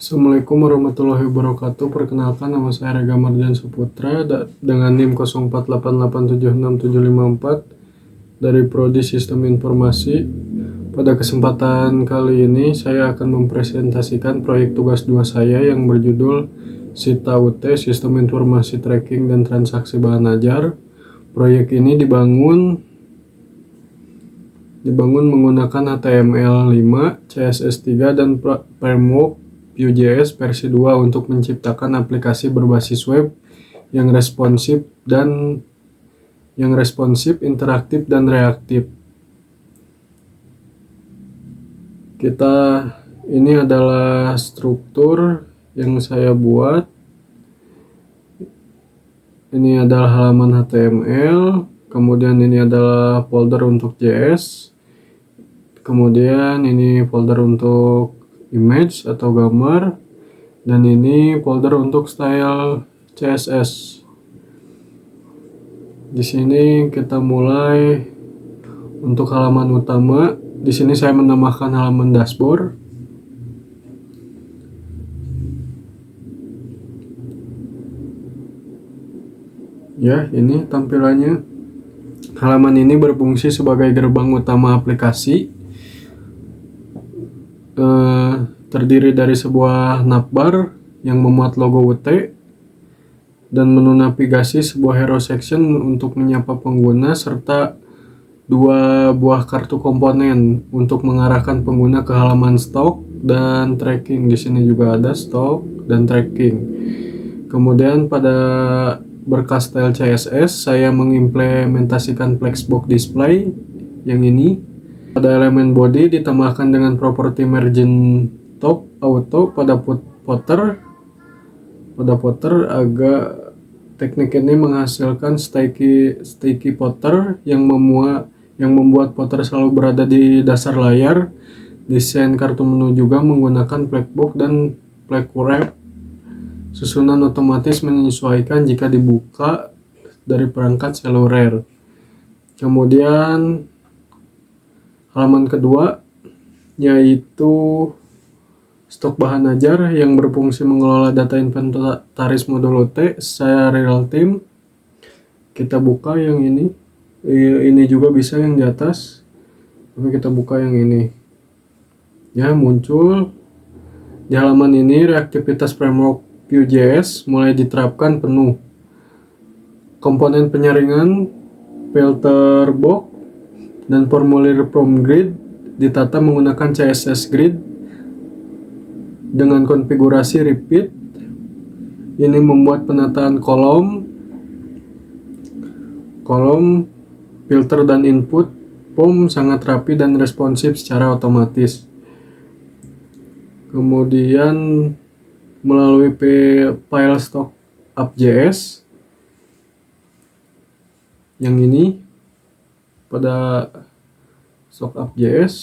Assalamualaikum warahmatullahi wabarakatuh. Perkenalkan, nama saya Rega Mardian Saputra dengan NIM 0488767754 dari Prodi Sistem Informasi. Pada kesempatan kali ini saya akan mempresentasikan proyek tugas 2 saya yang berjudul SITA-UT, Sistem Informasi Tracking dan Transaksi Bahan Ajar. Proyek ini dibangun menggunakan HTML5, CSS3, dan framework Vue.js versi 2 untuk menciptakan aplikasi berbasis web yang responsif, interaktif, dan reaktif. Ini adalah struktur yang saya buat. Ini adalah halaman HTML, kemudian ini adalah folder untuk JS, kemudian ini folder untuk image atau gambar, dan ini folder untuk style CSS. Di sini kita mulai untuk halaman utama. Di sini saya menambahkan halaman dashboard. Ya, ini tampilannya. Halaman ini berfungsi sebagai gerbang utama aplikasi. Terdiri dari sebuah navbar yang memuat logo UT dan menu navigasi, sebuah hero section untuk menyapa pengguna, serta 2 buah kartu komponen untuk mengarahkan pengguna ke halaman stok dan tracking. Di sini juga ada stok dan tracking. Kemudian pada berkas style CSS saya mengimplementasikan flexbox display yang ini. Pada elemen body ditambahkan dengan properti margin top auto. Pada footer teknik ini menghasilkan sticky footer yang membuat footer selalu berada di dasar layar. Desain kartu menu juga menggunakan flagbox dan flag wrap. Susunan otomatis menyesuaikan jika dibuka dari perangkat seluler. Kemudian halaman kedua yaitu stok bahan ajar yang berfungsi mengelola data inventaris modul UT secara real time. Kita buka yang ini. Ini juga bisa yang di atas, tapi kita buka yang ini. Ya, muncul di halaman ini reaktivitas framework Vue.js mulai diterapkan penuh. Komponen penyaringan, filter box, dan formulir from grid ditata menggunakan CSS grid dengan konfigurasi repeat. Ini membuat penataan kolom, filter, dan input form sangat rapi dan responsif secara otomatis. Kemudian melalui file stock app.js yang ini, pada stock app.js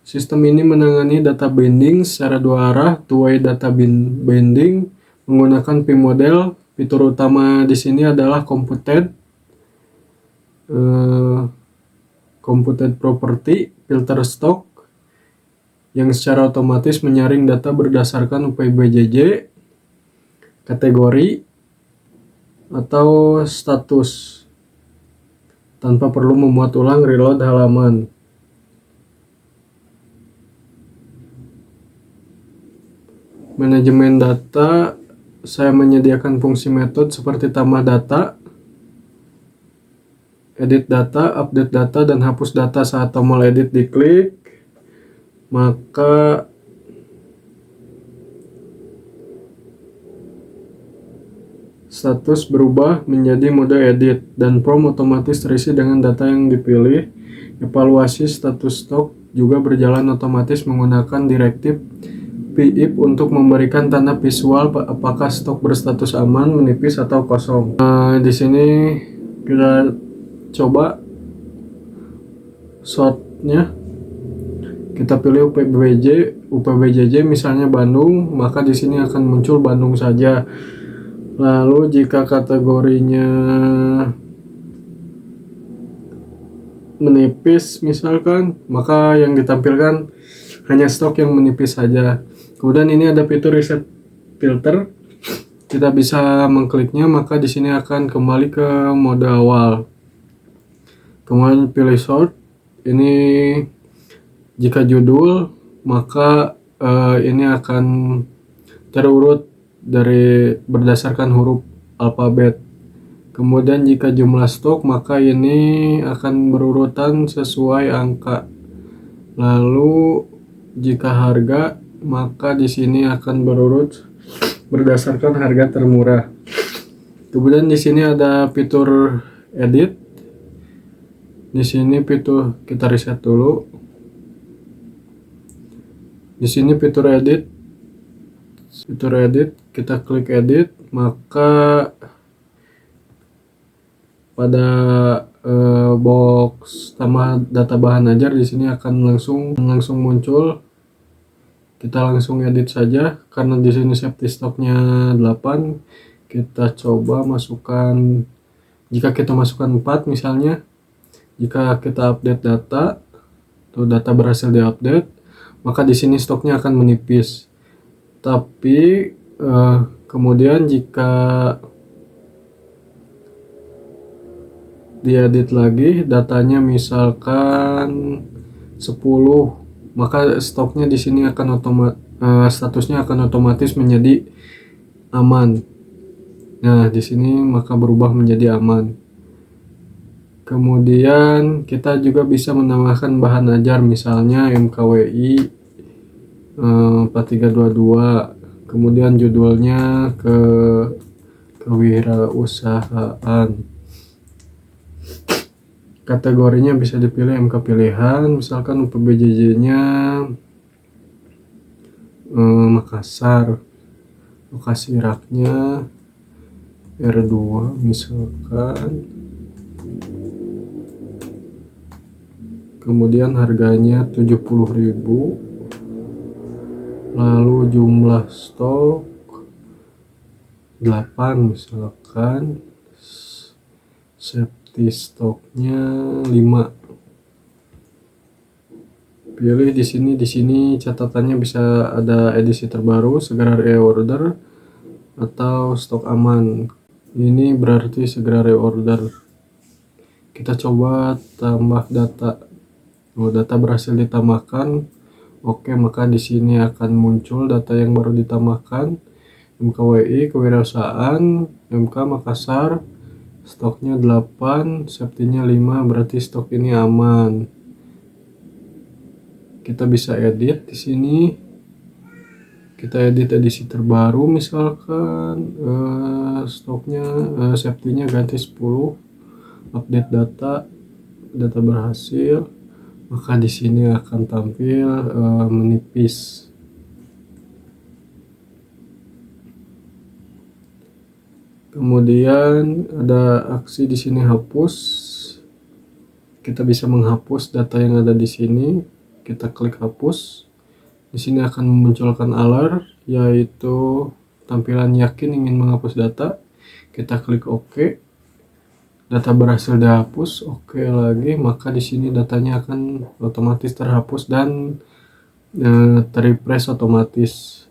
sistem ini menangani data binding secara 2 arah, two-way data binding menggunakan vModel. Fitur utama di sini adalah computed property, filter stock yang secara otomatis menyaring data berdasarkan UPBJJ, kategori, atau status tanpa perlu memuat ulang reload halaman. Manajemen data, saya menyediakan fungsi metode seperti tambah data, edit data, update data, dan hapus data. Saat tombol edit diklik, maka status berubah menjadi mode edit dan form otomatis terisi dengan data yang dipilih. Evaluasi status stok juga berjalan otomatis menggunakan direktif pip untuk memberikan tanda visual apakah stok berstatus aman, menipis, atau kosong. Di sini kita coba sortnya. Kita pilih UPBJJ misalnya Bandung, maka di sini akan muncul Bandung saja. Lalu jika kategorinya menipis misalkan, maka yang ditampilkan hanya stok yang menipis saja. Kemudian ini ada fitur reset filter, kita bisa mengkliknya, maka di sini akan kembali ke mode awal. Kemudian pilih sort, ini jika judul, maka ini akan terurut dari berdasarkan huruf alfabet. Kemudian jika jumlah stok, maka ini akan berurutan sesuai angka. Lalu jika harga, maka di sini akan berurut berdasarkan harga termurah. Kemudian di sini ada fitur edit. Di sini fitur, kita reset dulu. Di sini fitur edit. Kita klik edit, maka pada box tambah data bahan ajar di sini akan langsung muncul. Kita langsung edit saja karena di sini safety stoknya 8. Kita coba masukkan, jika kita masukkan 4 misalnya, jika kita update data atau data berhasil diupdate, maka di sini stoknya akan menipis. Tapi kemudian jika diedit lagi datanya misalkan 10, maka stoknya di sini akan statusnya akan otomatis menjadi aman. Nah, di sini maka berubah menjadi aman. Kemudian kita juga bisa menambahkan bahan ajar, misalnya MKWI 4322. Kemudian judulnya kewirausahaan. Kategorinya bisa dipilih MK pilihan, misalkan PBJJ-nya Makassar, lokasi raknya R2 misalkan. Kemudian harganya 70.000. Lalu jumlah stok 8 misalkan. Safety stoknya 5. Pilih di sini catatannya bisa ada edisi terbaru, segera reorder, atau stok aman. Ini berarti segera reorder. Kita coba tambah data. Data berhasil ditambahkan. Oke, maka di sini akan muncul data yang baru ditambahkan. MKWI kewirausahaan, MK Makassar, stoknya 8, safety-nya 5, berarti stok ini aman. Kita bisa edit di sini. Kita edit edisi terbaru misalkan, stoknya safety-nya ganti 10, update data berhasil, maka di sini akan tampil menipis. Kemudian ada aksi di sini hapus. Kita bisa menghapus data yang ada di sini. Kita klik hapus. Di sini akan memunculkan alert, yaitu tampilan yakin ingin menghapus data. Kita klik OK. Data berhasil dihapus. OK lagi, maka di sini datanya akan otomatis terhapus dan terrefresh otomatis.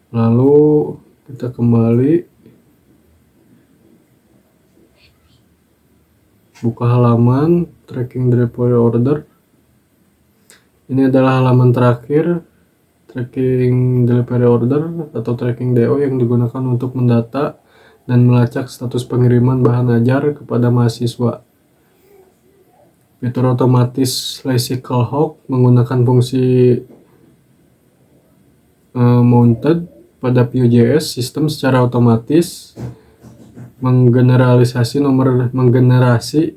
Lalu kita kembali. Buka halaman tracking delivery order. Ini adalah halaman terakhir tracking delivery order atau tracking DO yang digunakan untuk mendata dan melacak status pengiriman bahan ajar kepada mahasiswa. Fitur otomatis Lexical Hawk menggunakan fungsi mounted pada Vue.js sistem secara otomatis menggenerasi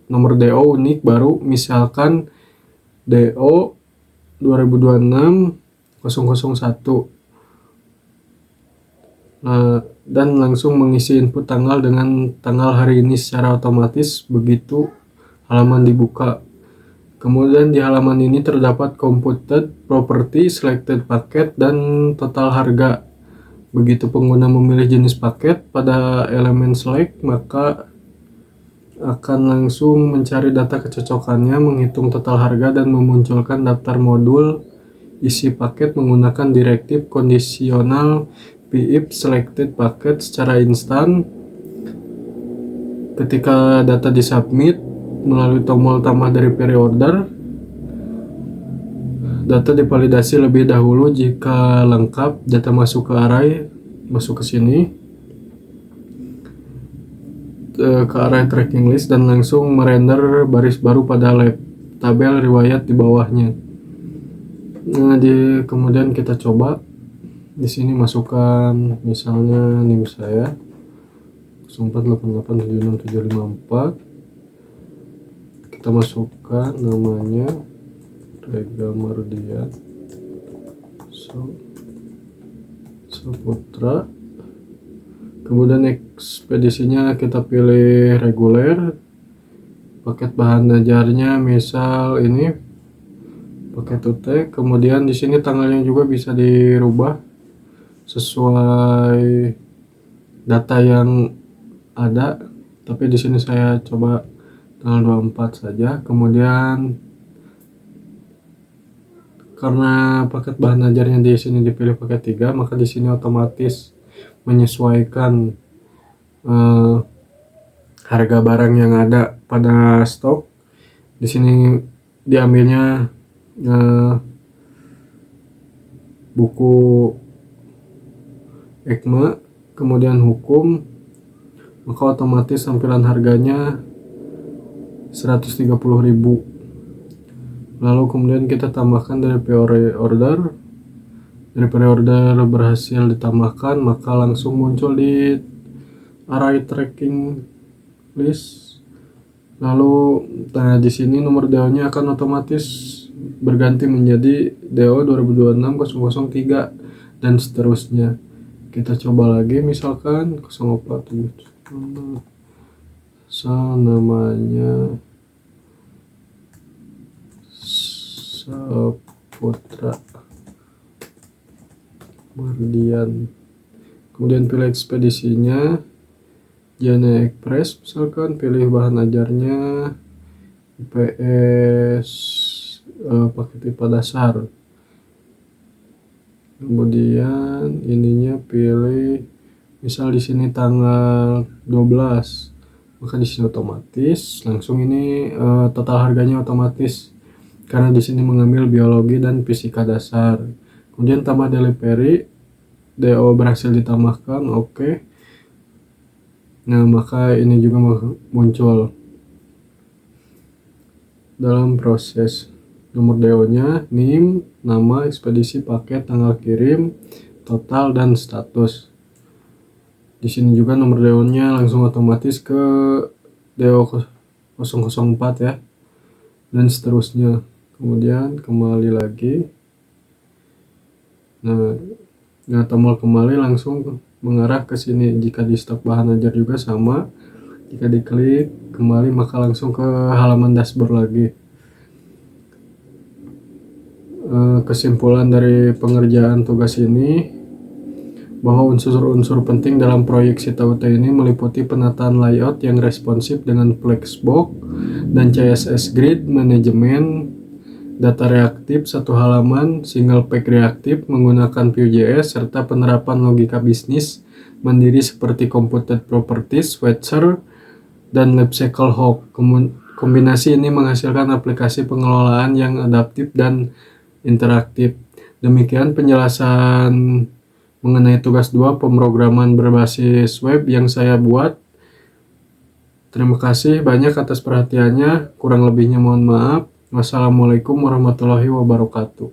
nomor DO unik baru, misalkan DO 2026-001, dan langsung mengisi input tanggal dengan tanggal hari ini secara otomatis begitu halaman dibuka. Kemudian di halaman ini terdapat computed property, selected paket, dan total harga. Begitu pengguna memilih jenis paket pada elemen select, maka akan langsung mencari data kecocokannya, menghitung total harga, dan memunculkan daftar modul isi paket menggunakan direktif kondisional PIP selected paket secara instan. Ketika data disubmit melalui tombol tambah dari pre-order, data divalidasi lebih dahulu. Jika lengkap, data masuk ke array, masuk ke sini, ke array tracking list, dan langsung merender baris baru pada tabel riwayat di bawahnya. Nah, kemudian kita coba di sini masukkan misalnya NIM saya 04887674. Kita masukkan namanya Rega Mardian Saputra. Kemudian ekspedisinya kita pilih reguler. Paket bahan ajarnya misal ini paket UT. Kemudian di sini tanggalnya juga bisa dirubah sesuai data yang ada, tapi di sini saya coba tanggal 24 saja. Kemudian karena paket bahan ajarnya di sini dipilih paket 3, maka di sini otomatis menyesuaikan harga barang yang ada pada stok. Di sini diambilnya buku EKMA, kemudian hukum, maka otomatis tampilan harganya 130.000. Lalu kemudian kita tambahkan dari pre-order. Dari pre-order berhasil ditambahkan, maka langsung muncul di array tracking list. Lalu di sini nomor DO-nya akan otomatis berganti menjadi DO 2026-003 dan seterusnya. Kita coba lagi, misalkan 047 namanya Saputra Mardian. Kemudian pilih ekspedisinya Jana Express, misalkan pilih bahan ajarnya IPS paket IPA dasar. Kemudian ininya pilih misal di sini tanggal 12, maka di sini otomatis langsung ini total harganya otomatis karena di sini mengambil biologi dan fisika dasar. Kemudian tambah delivery, DO berhasil ditambahkan, oke. Nah, maka ini juga muncul dalam proses nomor DO-nya, NIM, nama, ekspedisi, paket, tanggal kirim, total, dan status. Di sini juga nomor DO-nya langsung otomatis ke DO 004 ya, dan seterusnya. Kemudian kembali lagi. Nah, tombol kembali langsung mengarah ke sini. Jika di stok bahan ajar juga sama. Jika diklik kembali maka langsung ke halaman dashboard lagi. Kesimpulan dari pengerjaan tugas ini bahwa unsur-unsur penting dalam proyek Sita UT ini meliputi penataan layout yang responsif dengan Flexbox dan CSS Grid, manajemen data reaktif satu halaman, single page reaktif menggunakan Vue.js, serta penerapan logika bisnis mandiri seperti computed properties, Switcher, dan lifecycle hook. Kombinasi ini menghasilkan aplikasi pengelolaan yang adaptif dan interaktif. Demikian penjelasan mengenai tugas 2 pemrograman berbasis web yang saya buat. Terima kasih banyak atas perhatiannya. Kurang lebihnya mohon maaf. Wassalamualaikum warahmatullahi wabarakatuh.